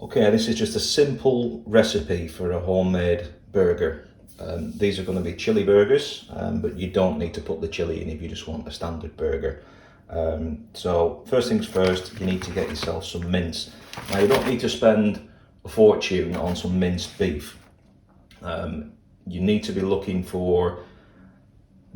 Okay, this is just a simple recipe for a homemade burger. These are going to be chili burgers, but you don't need to put the chili in if you just want a standard burger. So first things first, you need to get yourself some mince. Now you don't need to spend a fortune on some minced beef. You need to be looking for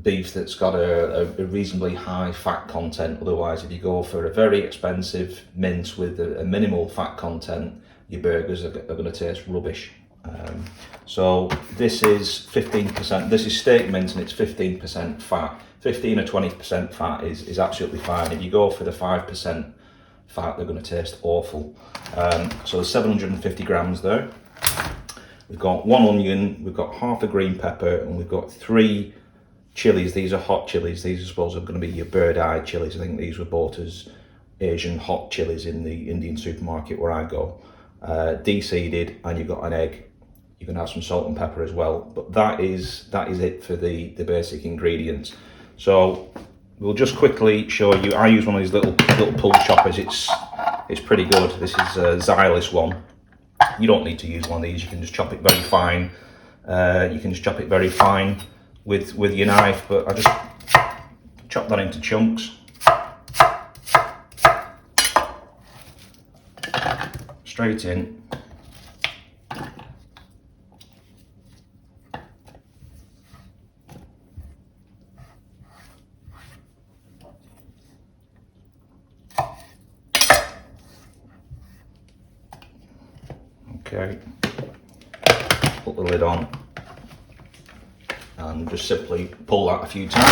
beef that's got a reasonably high fat content. Otherwise, if you go for a very expensive mince with a minimal fat content, your burgers are going to taste rubbish. So this is 15%, this is steak mince and it's 15% fat. 15 or 20% fat is absolutely fine. If you go for the 5% fat, they're going to taste awful. So there's 750 grams there. We've got one onion, we've got half a green pepper, and we've got 3 chilies. These are hot chilies. These I suppose are going to be your bird-eye chilies. I think these were bought as Asian hot chilies in the Indian supermarket where I go. De-seeded, and you've got an egg. You can have some salt and pepper as well, but that is it for the basic ingredients. So we'll just quickly show you. I use one of these little pull choppers. It's pretty good. This is a Xylus one. You don't need to use one of these. You can just chop it very fine. With your knife, but I just chop that into chunks. Straight in. Okay, put the lid on and just simply pull that a few times.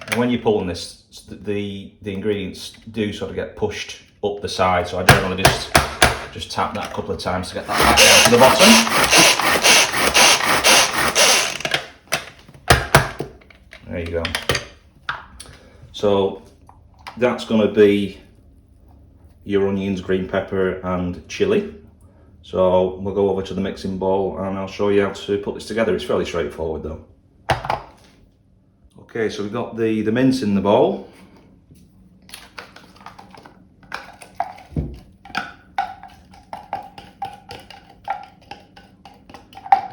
And when you're pulling this, the ingredients do sort of get pushed up the side, so I generally just tap that a couple of times to get that back down to the bottom. There you go. So that's going to be your onions, green pepper and chili. So we'll go over to the mixing bowl and I'll show you how to put this together. It's fairly straightforward though. Okay, so we've got the mince in the bowl.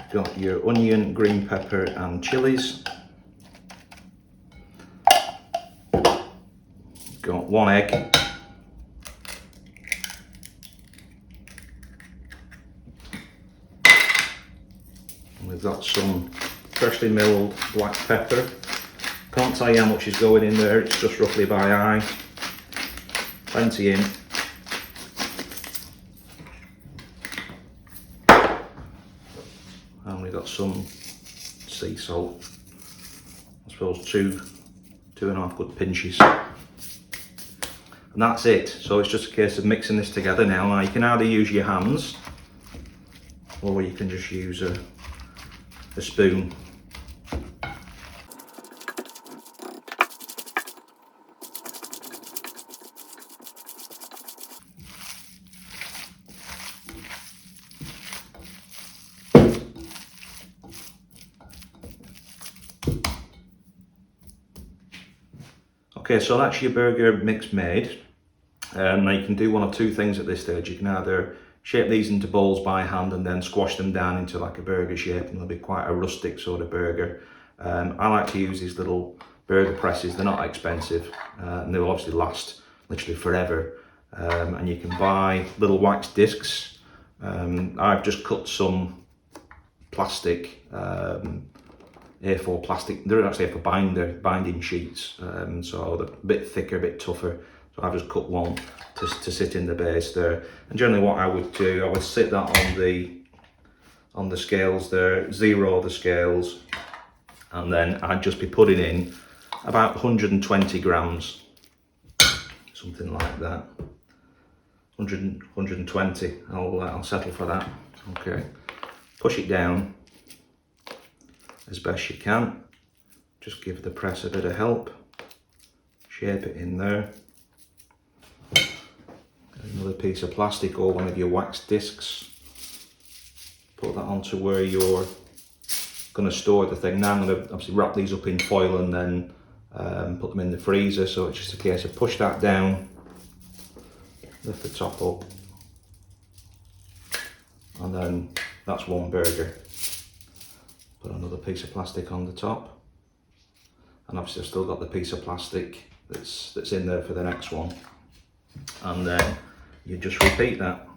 You've got your onion, green pepper and chilies. Got 1 egg, and we've got some freshly milled black pepper. Can't tell you how much is going in there, it's just roughly by eye. Plenty in. And we've got some sea salt. I suppose 2.5 good pinches. And that's it. So it's just a case of mixing this together now. Now you can either use your hands or you can just use a spoon. Okay, so that's your burger mix made. Now you can do one of two things at this stage. You can either shape these into balls by hand and then squash them down into like a burger shape, and they'll be quite a rustic sort of burger. I like to use these little burger presses. They're not expensive and they will obviously last literally forever. And you can buy little wax discs. I've just cut some plastic, A4 plastic. They're actually for binding sheets, so they're a bit thicker, a bit tougher. So I've just cut one to sit in the base there. And generally what I would do, I would sit that on the scales there, zero the scales, and then I'd just be putting in about 120 grams, something like that. 120, I'll settle for that. Okay, push it down as best you can. Just give the press a bit of help. Shape it in there. Another piece of plastic or one of your wax discs. put that onto where you're going to store the thing. Now I'm going to obviously wrap these up in foil and then put them in the freezer. So it's just a case of push that down, lift the top up, and then that's one burger. Put another piece of plastic on the top, and obviously I've still got the piece of plastic that's in there for the next one, and then you just repeat that.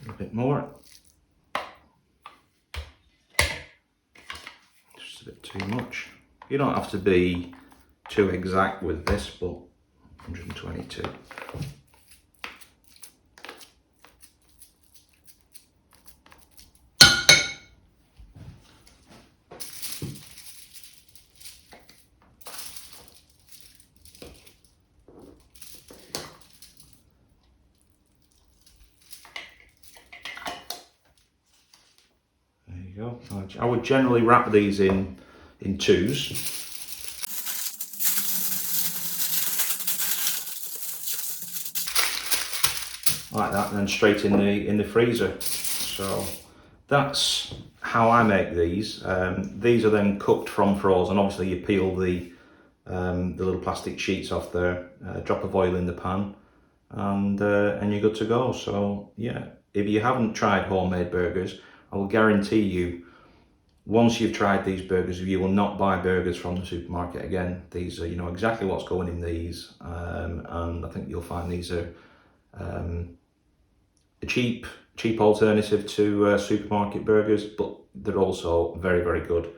A bit more, just a bit too much. You don't have to be too exact with this, but 122. There you go. I would generally wrap these in twos. Like that, and then straight in the freezer. So that's how I make these. These are then cooked from frozen. Obviously, you peel the little plastic sheets off there, drop of oil in the pan, and you're good to go. So yeah, if you haven't tried homemade burgers, I will guarantee you, once you've tried these burgers, you will not buy burgers from the supermarket again. These are, you know exactly what's going in these, and I think you'll find these are a cheap alternative to supermarket burgers, but they're also very, very good.